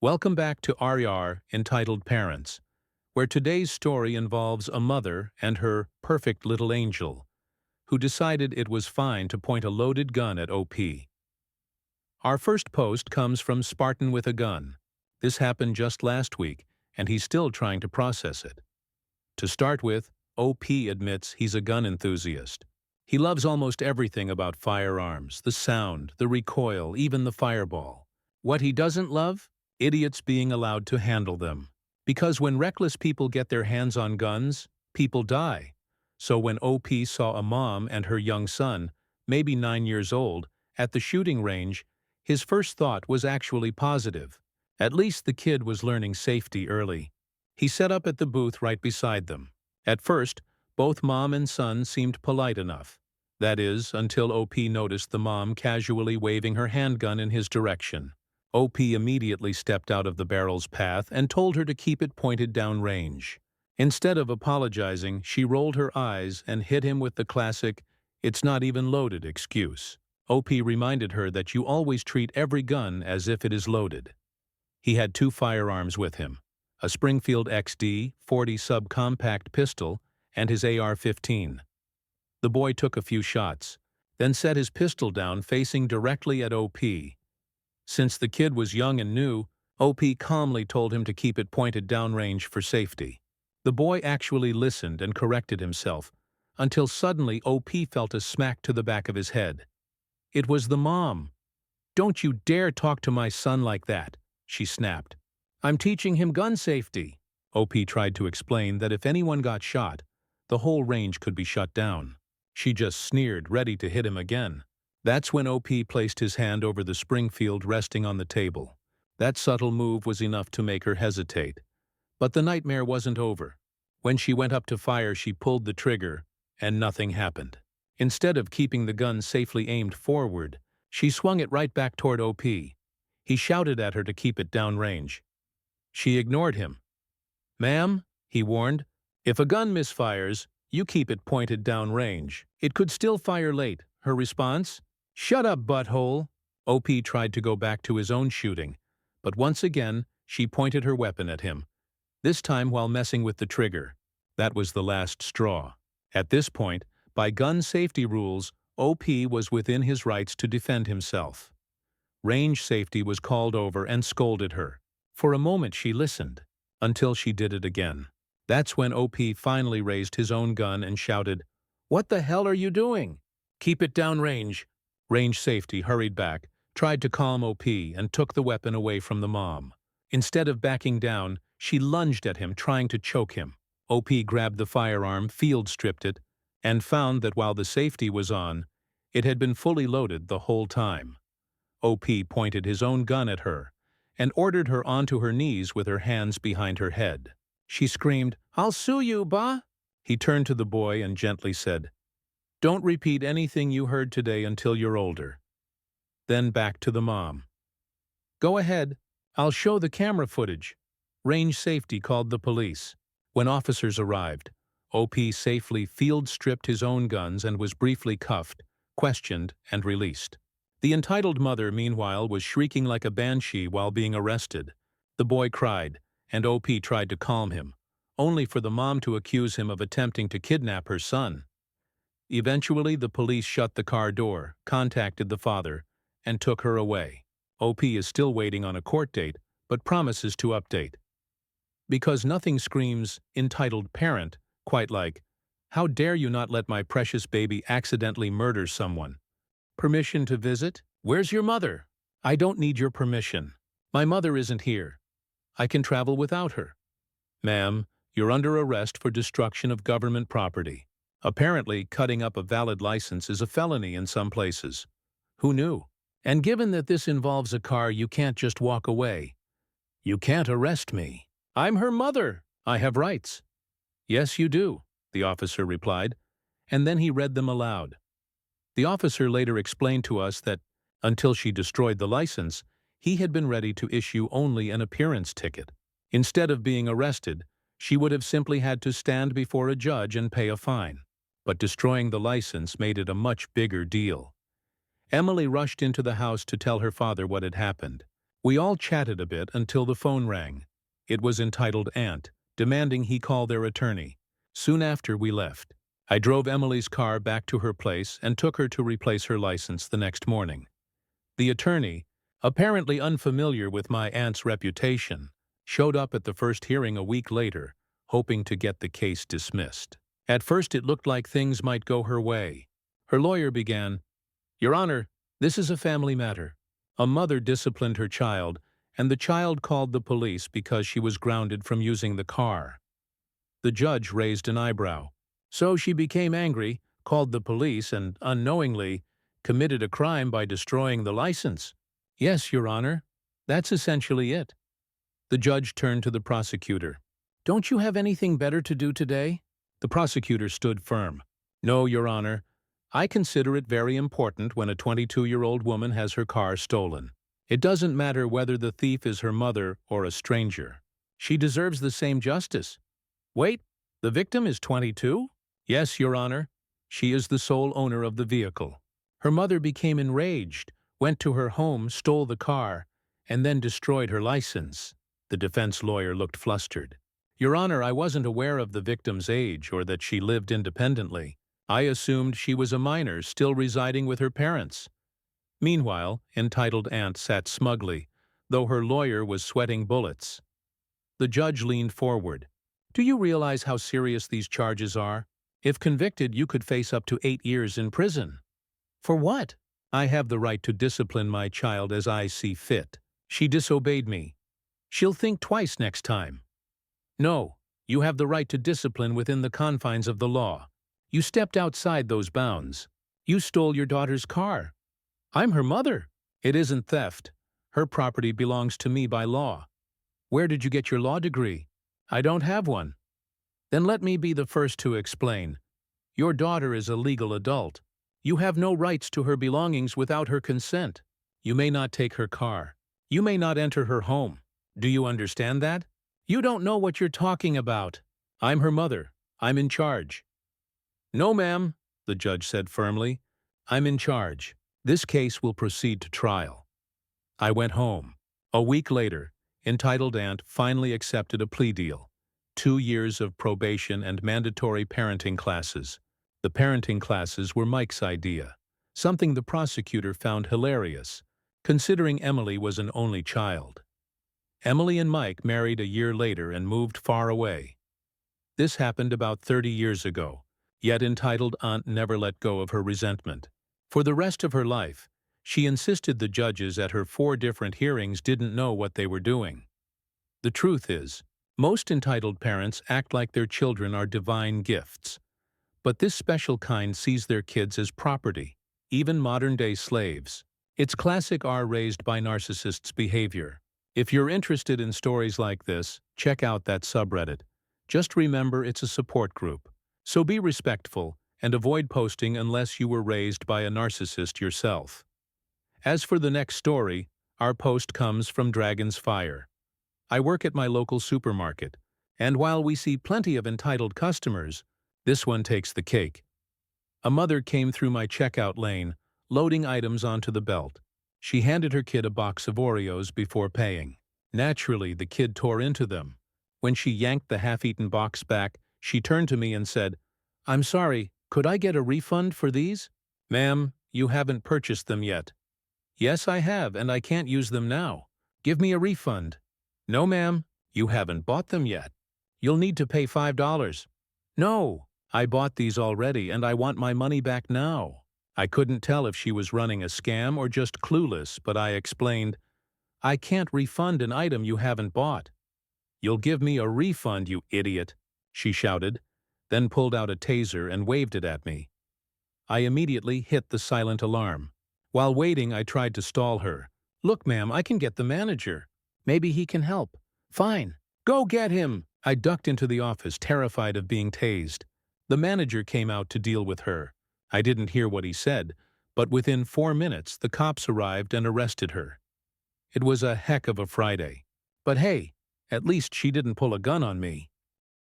Welcome back to RR Entitled Parents, where today's story involves a mother and her perfect little angel, who decided it was fine to point a loaded gun at OP. Our first post comes from Spartan with a Gun. This happened just last week, and he's still trying to process it. To start with, OP admits he's a gun enthusiast. He loves almost everything about firearms, the sound, the recoil, even the fireball. What he doesn't love? Idiots being allowed to handle them. Because when reckless people get their hands on guns, people die. So when OP saw a mom and her young son, maybe 9 years old, at the shooting range, his first thought was actually positive. At least the kid was learning safety early. He set up at the booth right beside them. At first, both mom and son seemed polite enough. That is, until OP noticed the mom casually waving her handgun in his direction. OP immediately stepped out of the barrel's path and told her to keep it pointed downrange. Instead of apologizing, she rolled her eyes and hit him with the classic, "It's not even loaded" excuse. OP reminded her that you always treat every gun as if it is loaded. He had 2 firearms with him, a Springfield XD-40 subcompact pistol and his AR-15. The boy took a few shots, then set his pistol down facing directly at OP. Since the kid was young and new, OP calmly told him to keep it pointed downrange for safety. The boy actually listened and corrected himself, until suddenly OP felt a smack to the back of his head. It was the mom. "Don't you dare talk to my son like that," she snapped. "I'm teaching him gun safety." OP tried to explain that if anyone got shot, the whole range could be shut down. She just sneered, ready to hit him again. That's when OP placed his hand over the Springfield resting on the table. That subtle move was enough to make her hesitate. But the nightmare wasn't over. When she went up to fire, she pulled the trigger, and nothing happened. Instead of keeping the gun safely aimed forward, she swung it right back toward OP. He shouted at her to keep it downrange. She ignored him. "Ma'am," he warned, "if a gun misfires, you keep it pointed downrange. It could still fire late." Her response? "Shut up, butthole." OP tried to go back to his own shooting, but once again, she pointed her weapon at him, this time while messing with the trigger. That was the last straw. At this point, by gun safety rules, OP was within his rights to defend himself. Range safety was called over and scolded her. For a moment she listened, until she did it again. That's when OP finally raised his own gun and shouted, "What the hell are you doing? Keep it downrange." Range safety hurried back, tried to calm OP, and took the weapon away from the mom. Instead of backing down, she lunged at him, trying to choke him. OP grabbed the firearm, field stripped it, and found that while the safety was on, it had been fully loaded the whole time. OP pointed his own gun at her and ordered her onto her knees with her hands behind her head. She screamed, "I'll sue you, bah!" He turned to the boy and gently said, "Don't repeat anything you heard today until you're older." Then back to the mom. "Go ahead. I'll show the camera footage." Range safety called the police. When officers arrived, OP safely field-stripped his own guns and was briefly cuffed, questioned, and released. The entitled mother, meanwhile, was shrieking like a banshee while being arrested. The boy cried, and OP tried to calm him, only for the mom to accuse him of attempting to kidnap her son. Eventually, the police shut the car door, contacted the father, and took her away. OP is still waiting on a court date, but promises to update. Because nothing screams entitled parent quite like, "How dare you not let my precious baby accidentally murder someone? Permission to visit? Where's your mother? I don't need your permission. My mother isn't here. I can travel without her. Ma'am, you're under arrest for destruction of government property." Apparently, cutting up a valid license is a felony in some places. Who knew? And given that this involves a car, you can't just walk away. "You can't arrest me. I'm her mother. I have rights." "Yes, you do," the officer replied, and then he read them aloud. The officer later explained to us that, until she destroyed the license, he had been ready to issue only an appearance ticket. Instead of being arrested, she would have simply had to stand before a judge and pay a fine. But destroying the license made it a much bigger deal. Emily rushed into the house to tell her father what had happened. We all chatted a bit until the phone rang. It was entitled Aunt, demanding he call their attorney. Soon after we left, I drove Emily's car back to her place and took her to replace her license the next morning. The attorney, apparently unfamiliar with my aunt's reputation, showed up at the first hearing a week later, hoping to get the case dismissed. At first it looked like things might go her way. Her lawyer began, "Your Honor, this is a family matter. A mother disciplined her child, and the child called the police because she was grounded from using the car." The judge raised an eyebrow. "So she became angry, called the police, and, unknowingly, committed a crime by destroying the license?" "Yes, Your Honor. That's essentially it." The judge turned to the prosecutor. "Don't you have anything better to do today?" The prosecutor stood firm. "No, Your Honor. I consider it very important when a 22-year-old woman has her car stolen. It doesn't matter whether the thief is her mother or a stranger. She deserves the same justice." "Wait, the victim is 22? "Yes, Your Honor. She is the sole owner of the vehicle. Her mother became enraged, went to her home, stole the car, and then destroyed her license." The defense lawyer looked flustered. "Your Honor, I wasn't aware of the victim's age or that she lived independently. I assumed she was a minor still residing with her parents." Meanwhile, entitled Aunt sat smugly, though her lawyer was sweating bullets. The judge leaned forward. "Do you realize how serious these charges are? If convicted, you could face up to 8 years in prison." "For what?" "I have the right to discipline my child as I see fit. She disobeyed me. She'll think twice next time." "No, you have the right to discipline within the confines of the law. You stepped outside those bounds. You stole your daughter's car." "I'm her mother." "It isn't theft. Her property belongs to me by law." "Where did you get your law degree?" "I don't have one." "Then let me be the first to explain. Your daughter is a legal adult. You have no rights to her belongings without her consent. You may not take her car. You may not enter her home. Do you understand that?" "You don't know what you're talking about." "I'm her mother. I'm in charge." "No, ma'am," the judge said firmly. "I'm in charge. This case will proceed to trial." I went home. A week later, entitled Aunt finally accepted a plea deal. 2 years of probation and mandatory parenting classes. The parenting classes were Mike's idea, something the prosecutor found hilarious, considering Emily was an only child. Emily and Mike married a year later and moved far away. This happened about 30 years ago, yet entitled Aunt never let go of her resentment. For the rest of her life, she insisted the judges at her 4 different hearings didn't know what they were doing. The truth is, most entitled parents act like their children are divine gifts. But this special kind sees their kids as property, even modern-day slaves. It's classic R-raised by narcissists behavior. If you're interested in stories like this, check out that subreddit. Just remember it's a support group. So be respectful and avoid posting unless you were raised by a narcissist yourself. As for the next story, our post comes from Dragon's Fire. I work at my local supermarket, and while we see plenty of entitled customers, this one takes the cake. A mother came through my checkout lane, loading items onto the belt. She handed her kid a box of Oreos before paying. Naturally, the kid tore into them. When she yanked the half-eaten box back, she turned to me and said, "I'm sorry, could I get a refund for these?" "Ma'am, you haven't purchased them yet." "Yes, I have, and I can't use them now. Give me a refund." "No, ma'am, you haven't bought them yet. You'll need to pay $5. "No, I bought these already and I want my money back now." I couldn't tell if she was running a scam or just clueless, but I explained, "I can't refund an item you haven't bought." "You'll give me a refund, you idiot," she shouted, then pulled out a taser and waved it at me. I immediately hit the silent alarm. While waiting, I tried to stall her. "Look, ma'am, I can get the manager. Maybe he can help." "Fine. Go get him." I ducked into the office, terrified of being tased. The manager came out to deal with her. I didn't hear what he said, but within 4 minutes, the cops arrived and arrested her. It was a heck of a Friday. But hey, at least she didn't pull a gun on me.